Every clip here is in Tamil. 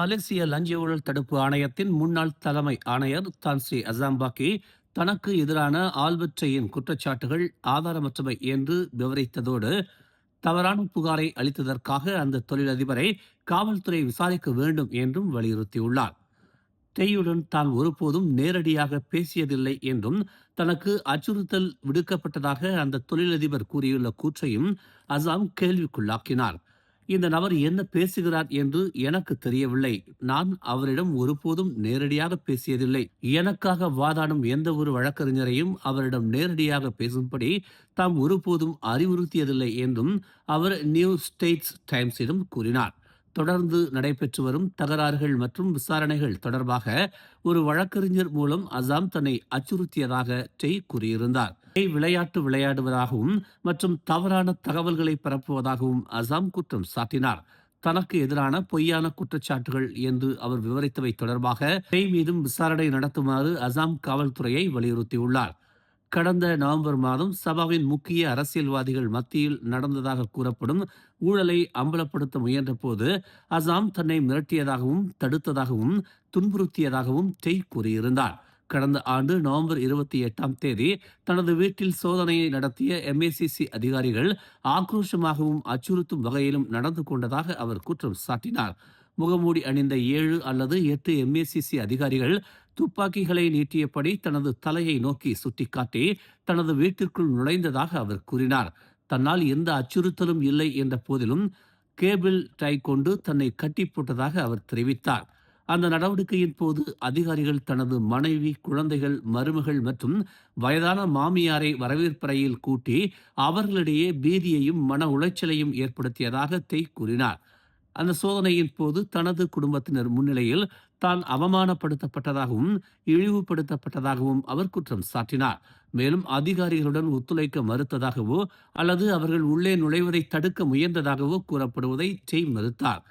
மலேசிய லஞ்ச ஊழல் தடுப்பு ஆணையத்தின் முன்னாள் தலைமை ஆணையர் தான் ஸ்ரீ அசாம்பாக்கி தனக்கு எதிரான ஆல்பர்ட்டையின் குற்றச்சாட்டுகள் ஆதாரமற்றவை என்று விவரித்ததோடு தவறான புகாரை அளித்ததற்காக அந்த தொழிலதிபரை காவல்துறை விசாரிக்க வேண்டும் என்றும் வலியுறுத்தியுள்ளார். டெய்யுடன் தான் ஒருபோதும் நேரடியாக பேசியதில்லை என்றும் தனக்கு அச்சுறுத்தல் விடுக்கப்பட்டதாக அந்த தொழிலதிபர் கூறியுள்ள கூற்றையும் அசாம் கேள்விக்குள்ளாக்கினார். இந்த நபர் என்ன பேசுகிறார் என்று எனக்கு தெரியவில்லை. நான் அவரிடம் ஒருபோதும் நேரடியாக பேசியதில்லை. எனக்காக வாதாடும் எந்த ஒரு வழக்கறிஞரையும் அவரிடம் நேரடியாக பேசும்படி தாம் ஒருபோதும் அறிவுறுத்தியதில்லை என்றும் அவர் நியூ ஸ்டேட்ஸ் டைம்ஸிடம் கூறினார். தொடர்ந்து நடைபெற்று வரும் தகராறுகள் மற்றும் விசாரணைகள் தொடர்பாக ஒரு வழக்கறிஞர் மூலம் அசாம் தன்னை அச்சுறுத்தியதாக டெய் கூறியிருந்தார். விளையாட்டு விளையாடுவதாகவும் மற்றும் தவறான தகவல்களை பரப்புவதாகவும் அசாம் குற்றம் சாட்டினார். தனக்கு எதிரான பொய்யான குற்றச்சாட்டுகள் என்று அவர் விவரித்தவை தொடர்பாக டெய் மீதும் விசாரணை நடத்துமாறு அசாம் காவல்துறையை வலியுறுத்தியுள்ளார். கடந்த நவம்பர் மாதம் சபாவின் முக்கிய அரசியல்வாதிகள் மத்தியில் நடந்ததாக கூறப்படும் ஊழலை அம்பலப்படுத்த முயன்ற போது அசாம் தன்னை மிரட்டியதாகவும் தடுத்ததாகவும் துன்புறுத்தியதாகவும் டெய் கூறியிருந்தார். கடந்த ஆண்டு நவம்பர் 28 தனது வீட்டில் சோதனையை நடத்திய MACC அதிகாரிகள் ஆக்ரோஷமாகவும் அச்சுறுத்தும் வகையிலும் நடந்து கொண்டதாக அவர் குற்றம் சாட்டினார். முகமூடி அணிந்த 7 அல்லது 8 MACC அதிகாரிகள் துப்பாக்கிகளை நீட்டியபடி தனது தலையை நோக்கி சுட்டிக்காட்டி தனது வீட்டிற்குள் நுழைந்ததாக அவர் கூறினார். தன்னால் எந்த அச்சுறுத்தலும் இல்லை என்ற போதிலும் கேபிள் டை கொண்டு தன்னை கட்டி போட்டதாக அவர் தெரிவித்தார். அந்த நடவடிக்கையின் போது அதிகாரிகள் தனது மனைவி, குழந்தைகள், மருமகள் மற்றும் வயதான மாமியாரை வரவேற்பறையில் கூட்டி அவர்களிடையே பீதியையும் மன உளைச்சலையும் ஏற்படுத்தியதாக டெய் கூறினார். அந்த சோதனையின் போது தனது குடும்பத்தினர் முன்னிலையில் தான் அவமானப்படுத்தப்பட்டதாகவும் இழிவுபடுத்தப்பட்டதாகவும் அவர் குற்றம் சாட்டினார். மேலும் அதிகாரிகளுடன் ஒத்துழைக்க மறுத்ததாகவோ அல்லது அவர்கள் உள்ளே நுழைவதை தடுக்க முயன்றதாகவோ கூறப்படுவதை டெய் மறுத்தார்.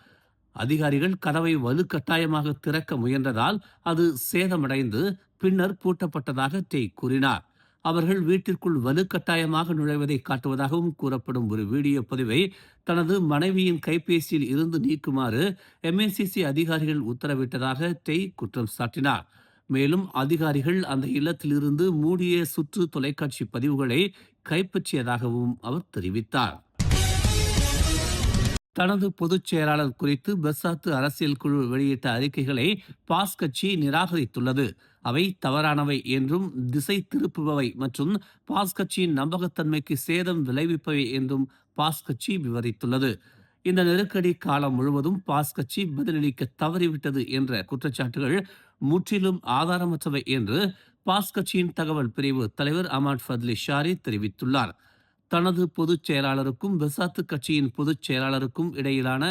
அதிகாரிகள் கதவை வலுக்கட்டாயமாக திறக்க முயன்றதால் அது சேதமடைந்து பின்னர் பூட்டப்பட்டதாக டெய் கூறினார். அவர்கள் வீட்டிற்குள் வலுக்கட்டாயமாக நுழைவதை காட்டுவதாகவும் கூறப்படும் ஒரு வீடியோ பதிவை தனது மனைவியின் கைபேசியில் இருந்து நீக்குமாறு MACC அதிகாரிகள் உத்தரவிட்டதாக டெய் குற்றம் சாட்டினார். மேலும் அதிகாரிகள் அந்த இல்லத்திலிருந்து மூடிய சுற்று தொலைக்காட்சி பதிவுகளை கைப்பற்றியதாகவும் அவர் தெரிவித்தார். தனது பொதுச் செயலாளர் குறித்து பெசாத்து அரசியல் குழு வெளியிட்ட அறிக்கைகளை பாஸ் கட்சி நிராகரித்துள்ளது. அவை தவறானவை என்றும் திசை திருப்புபவை மற்றும் பாஸ் கட்சியின் நம்பகத்தன்மைக்கு சேதம் விளைவிப்பவை என்றும் பாஸ் கட்சி விவரித்துள்ளது. இந்த நெருக்கடி காலம் முழுவதும் பாஸ் கட்சி பதிலளிக்க தவறிவிட்டது என்ற குற்றச்சாட்டுகள் முற்றிலும் ஆதாரமற்றவை என்று பாஸ் கட்சியின் தகவல் பிரிவு தலைவர் அமாட் ஃபத்லி ஷாரி தெரிவித்துள்ளார். தனது பொதுச் செயலாளருக்கும் பெசாத்து கட்சியின் பொதுச் செயலாளருக்கும் இடையிலான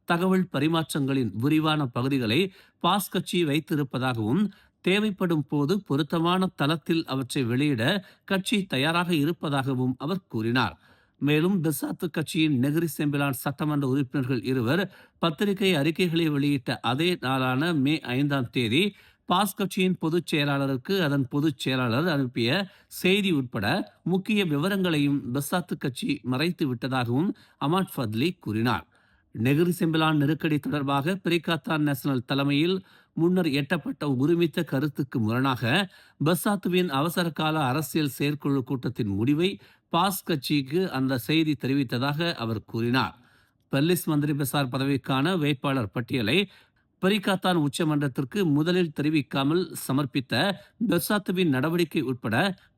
தகவல் பரிமாற்றங்களின் விரிவான பகுதிகளை பாஸ் கட்சி வைத்திருப்பதாகவும் தேவைப்படும் போது பொருத்தமான தளத்தில் அவற்றை வெளியிட கட்சி தயாராக இருப்பதாகவும் அவர் கூறினார். மேலும் பெசாத்து கட்சியின் நெகிரி செம்பிலான் சட்டமன்ற உறுப்பினர்கள் இருவர் பத்திரிகை அறிக்கைகளை வெளியிட்ட அதே நாளான மே 5 பாஸ் கட்சியின் பொதுச் செயலாளருக்கு அதன் பொதுச் செயலாளர் அனுப்பிய செய்தி உட்பட முக்கிய விவரங்களையும் பெசாத்து கட்சி மறைத்து விட்டதாகவும் அமாட் ஃபத்லி கூறினார். நெகிரி செம்பிலான் நெருக்கடி தொடர்பாக பிரிகாத்தான் நேஷனல் தலைமையில் முன்னர் எட்டப்பட்ட ஒருமித்த கருத்துக்கு முரணாக பெசாத்துவின் அவசர கால அரசியல் செயற்குழு கூட்டத்தின் முடிவை பாஸ் கட்சிக்கு அந்த செய்தி தெரிவித்ததாக அவர் கூறினார். பெர்லிஸ் மந்திரி பெசார் பதவிக்கான வேட்பாளர் பட்டியலை பரிகாத்தான் உச்சமன்றத்திற்கு முதலில் தெரிவிக்காமல் சமர்ப்பித்த பெசாத்துவின் நடவடிக்கை உட்பட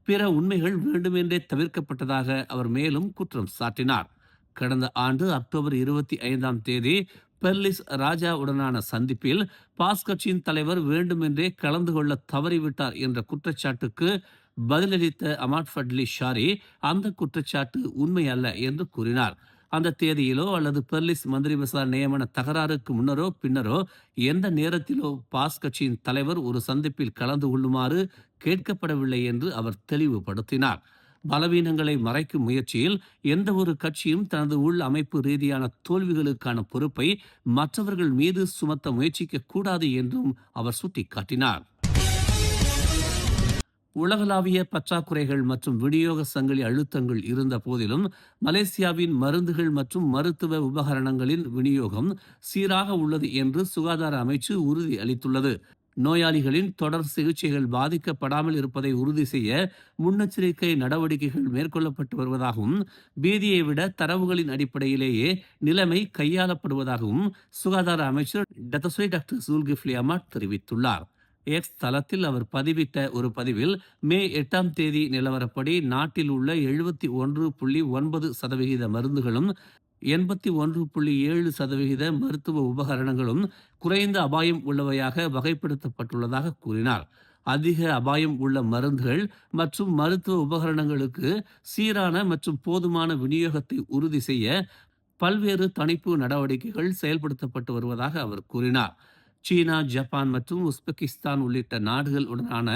பிற உண்மைகள் வேண்டுமென்றே தவிர்க்கப்பட்டதாக அவர் மேலும் குற்றம் சாட்டினார். கடந்த ஆண்டு அக்டோபர் 25 பெர்லிஸ் ராஜா உடனான சந்திப்பில் பாஸ் கட்சியின் தலைவர் வேண்டுமென்றே கலந்து கொள்ள தவறிவிட்டார் என்ற குற்றச்சாட்டுக்கு பதிலளித்த அமாட் ஃபட்லி ஷாரி அந்த குற்றச்சாட்டு உண்மை அல்ல என்று கூறினார். அந்த தேதியிலோ அல்லது பெர்லிஸ் மந்திரி பெசார் நியமன தகராறுக்கு முன்னரோ பின்னரோ எந்த நேரத்திலோ பாஸ் கட்சியின் தலைவர் ஒரு சந்திப்பில் கலந்து கொள்ளுமாறு கேட்கப்படவில்லை என்று அவர் தெளிவுபடுத்தினார். பலவீனங்களை மறைக்கும் முயற்சியில் எந்த ஒரு கட்சியும் தனது உள் அமைப்பு ரீதியான தோல்விகளுக்கான பொறுப்பை மற்றவர்கள் மீது சுமத்த முயற்சிக்க கூடாது என்றும் அவர் சுட்டிக்காட்டினார். உலகளாவிய பற்றாக்குறைகள் மற்றும் விநியோக சங்கிலி அழுத்தங்கள் இருந்த போதிலும் மலேசியாவின் மருந்துகள் மற்றும் மருத்துவ உபகரணங்களின் விநியோகம் சீராக உள்ளது என்று சுகாதார அமைச்சு உறுதி அளித்துள்ளது. நோயாளிகளின் தொடர் சிகிச்சைகள் பாதிக்கப்படாமல் இருப்பதை உறுதி செய்ய முன்னெச்சரிக்கை நடவடிக்கைகள் மேற்கொள்ளப்பட்டு வருவதாகவும், பீதியை விட தரவுகளின் அடிப்படையிலேயே நிலைமை கையாளப்படுவதாகவும் சுகாதார அமைச்சர் டத்தஸ்ரீ டாக்டர் ஜுல்கிஃப்லி அஹ்மத் தெரிவித்துள்ளார். எக்ஸ் தளத்தில் அவர் பதிவிட்ட ஒரு பதிவில், மே 8ஆம் தேதி நிலவரப்படி நாட்டில் உள்ள 71.9% மருந்துகளும் 81.7% மருத்துவ உபகரணங்களும் குறைந்த அபாயம் உள்ளவையாக வகைப்படுத்தப்பட்டுள்ளதாக கூறினார். அதிக அபாயம் உள்ள மருந்துகள் மற்றும் மருத்துவ உபகரணங்களுக்கு சீரான மற்றும் போதுமான விநியோகத்தை உறுதி செய்ய பல்வேறு தணிப்பு நடவடிக்கைகள் செயல்படுத்தப்பட்டு வருவதாக அவர் கூறினார். சீனா, ஜப்பான் மற்றும் உஸ்பெகிஸ்தான் உள்ளிட்ட நாடுகள் உடனான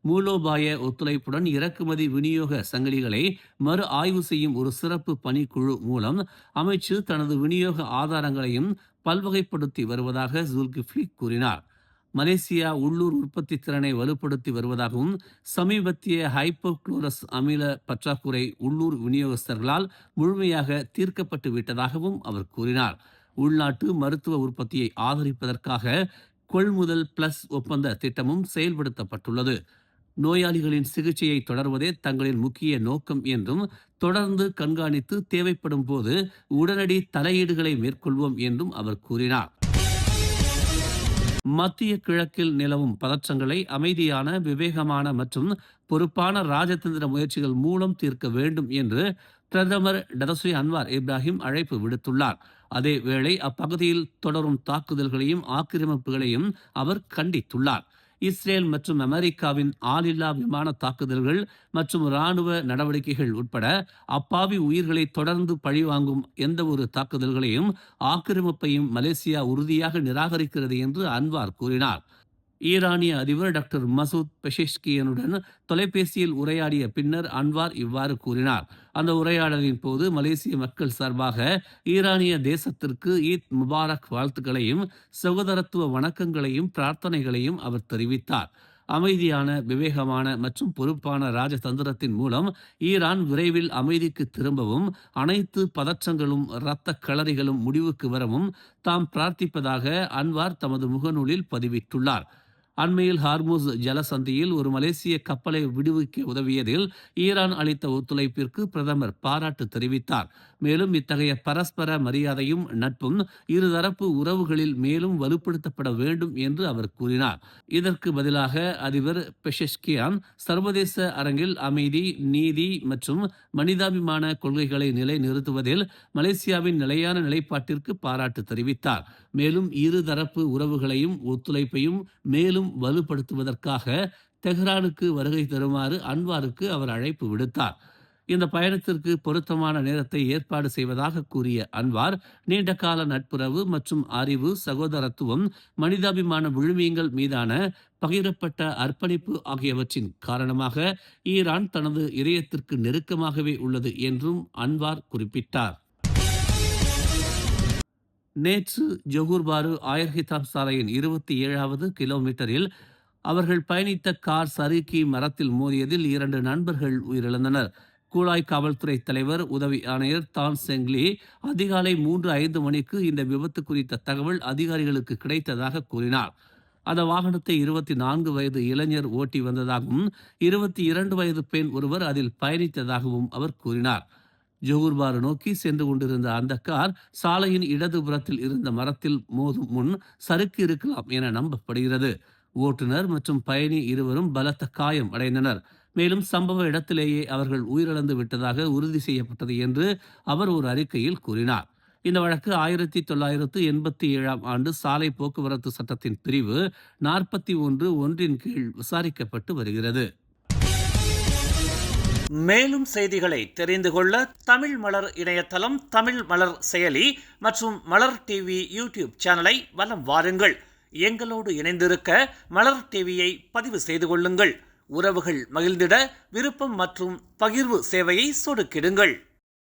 மூலோபாய ஒத்துழைப்புடன் இறக்குமதி விநியோக சங்கிலிகளை மறு ஆய்வு செய்யும் ஒரு சிறப்பு பணிக்குழு மூலம் அமைச்சு தனது விநியோக ஆதாரங்களையும் பல்வகைப்படுத்தி வருவதாக ஜுல்கிஃப்லி கூறினார். மலேசியா உள்ளூர் உற்பத்தி திறனை வலுப்படுத்தி வருவதாகவும், சமீபத்திய ஹைப்போக்ளோரஸ் அமில பற்றாக்குறை உள்ளூர் விநியோகஸ்தர்களால் முழுமையாக தீர்க்கப்பட்டு விட்டதாகவும் அவர் கூறினார். உள்நாட்டு மருத்துவ உற்பத்தியை ஆதரிப்பதற்காக கொள்முதல் பிளஸ் ஒப்பந்த திட்டமும் செயல்படுத்தப்பட்டுள்ளது. நோயாளிகளின் சிகிச்சையை தொடர்வதே தங்களின் முக்கிய நோக்கம் என்றும், தொடர்ந்து கண்காணித்து தேவைப்படும் போது உடனடி தலையீடுகளை மேற்கொள்வோம் என்றும் அவர் கூறினார். மத்திய கிழக்கில் நிலவும் பதற்றங்களை அமைதியான, விவேகமான மற்றும் பொறுப்பான ராஜதந்திர முயற்சிகள் மூலம் தீர்க்க வேண்டும் என்று பிரதமர் டத்தஸ்ரீ அன்வார் இப்ராஹிம் அழைப்பு விடுத்துள்ளார். அதேவேளை அப்பகுதியில் தொடரும் தாக்குதல்களையும் ஆக்கிரமிப்புகளையும் அவர் கண்டித்துள்ளார். இஸ்ரேல் மற்றும் அமெரிக்காவின் ஆளில்லா விமான தாக்குதல்கள் மற்றும் இராணுவ நடவடிக்கைகள் உட்பட அப்பாவி உயிர்களை தொடர்ந்து பழிவாங்கும் எந்த ஒரு தாக்குதல்களையும் ஆக்கிரமிப்பையும் மலேசியா உறுதியாக நிராகரிக்கிறது என்று அன்வார் கூறினார். ஈரானிய அதிபர் டாக்டர் மசூத் பெஷெஷ்கியனுடன் தொலைபேசியில் உரையாடிய பின்னர் அன்வார் இவ்வாறு கூறினார். அந்த உரையாடலின் போது மலேசிய மக்கள் சார்பாக ஈரானிய தேசத்திற்கு ஈத் முபாரக் வாழ்த்துக்களையும் சகோதரத்துவ வணக்கங்களையும் பிரார்த்தனைகளையும் அவர் தெரிவித்தார். அமைதியான, விவேகமான மற்றும் பொறுப்பான ராஜதந்திரத்தின் மூலம் ஈரான் விரைவில் அமைதிக்கு திரும்பவும், அனைத்து பதற்றங்களும் இரத்த களறிகளும் முடிவுக்கு வரவும் தாம் பிரார்த்திப்பதாக அன்வார் தமது முகநூலில் பதிவிட்டுள்ளார். அண்மையில் ஹார்முஸ் ஜலசந்தியில் ஒரு மலேசிய கப்பலை விடுவிக்க உதவியதில் ஈரான் அளித்த ஒத்துழைப்பிற்கு பிரதமர் பாராட்டு தெரிவித்தார். மேலும் இத்தகைய பரஸ்பர மரியாதையும் நட்பும் இருதரப்பு உறவுகளில் மேலும் வலுப்படுத்தப்பட வேண்டும் என்று அவர் கூறினார். இதற்கு பதிலாக அதிபர் பெஷெஷ்கியான் சர்வதேச அரங்கில் அமைதி, நீதி மற்றும் மனிதாபிமான கொள்கைகளை நிலைநிறுத்துவதில் மலேசியாவின் நிலையான நிலைப்பாட்டிற்கு பாராட்டு தெரிவித்தார். மேலும் இருதரப்பு உறவுகளையும் ஒத்துழைப்பையும் மேலும் வலுப்படுத்துவதற்காக தெஹ்ரானுக்கு வருகை தருமாறு அன்வாருக்கு அவர் அழைப்பு விடுத்தார். இந்த பயணத்திற்கு பொருத்தமான நேரத்தை ஏற்பாடு செய்வதாக கூறிய அன்வார், நீண்டகால நட்புறவு மற்றும் அறிவு, சகோதரத்துவம், மனிதாபிமான விழுமியங்கள் மீதான பகிரப்பட்ட அர்ப்பணிப்பு ஆகியவற்றின் காரணமாக ஈரான் தனது இதயத்திற்கு நெருக்கமாகவே உள்ளது என்றும் அன்வார் குறிப்பிட்டார். நேற்று ஜொகூர் பாரு ஆயர்ஹிதாப் சாலையின் 27வது கிலோமீட்டரில் அவர்கள் பயணித்த கார் சறுக்கி மரத்தில் மோதியதில் 2 நண்பர்கள் உயிரிழந்தனர். கூலாய் காவல்துறை தலைவர் உதவி ஆணையர் தான் செங்லி அதிகாலை 3:05 மணிக்கு இந்த விபத்து குறித்த தகவல் அதிகாரிகளுக்கு கிடைத்ததாக கூறினார். அந்த வாகனத்தை 24 வயது இளைஞர் ஓட்டி வந்ததாகவும் 22 வயது பெண் ஒருவர் அதில் பயணித்ததாகவும் அவர் கூறினார். ஜொகூர் பாரு நோக்கி சென்று கொண்டிருந்த அந்த கார் சாலையின் இடதுபுறத்தில் இருந்த மரத்தில் மோதும் முன் சறுக்கி இருக்கலாம் என நம்பப்படுகிறது. ஓட்டுநர் மற்றும் பயணி இருவரும் பலத்த காயம் அடைந்தனர். மேலும் சம்பவ இடத்திலேயே அவர்கள் உயிரிழந்து விட்டதாக உறுதி செய்யப்பட்டது என்று அவர் ஒரு அறிக்கையில் கூறினார். இந்த வழக்கு 1987ஆம் ஆண்டு சாலை போக்குவரத்து சட்டத்தின் பிரிவு 41(1) கீழ் விசாரிக்கப்பட்டு வருகிறது. மேலும் செய்திகளை தெரிந்து கொள்ள தமிழ் மலர் இணையதளம், தமிழ் மலர் செயலி மற்றும் மலர் டிவி யூடியூப் சேனலை வலம் வாருங்கள். எங்களோடு இணைந்திருக்க மலர் டிவியை பதிவு செய்து கொள்ளுங்கள். உறவுகள் மகிழ்ந்திட விருப்பம் மற்றும் பகிர்வு சேவையை சொடுக்கிடுங்கள்.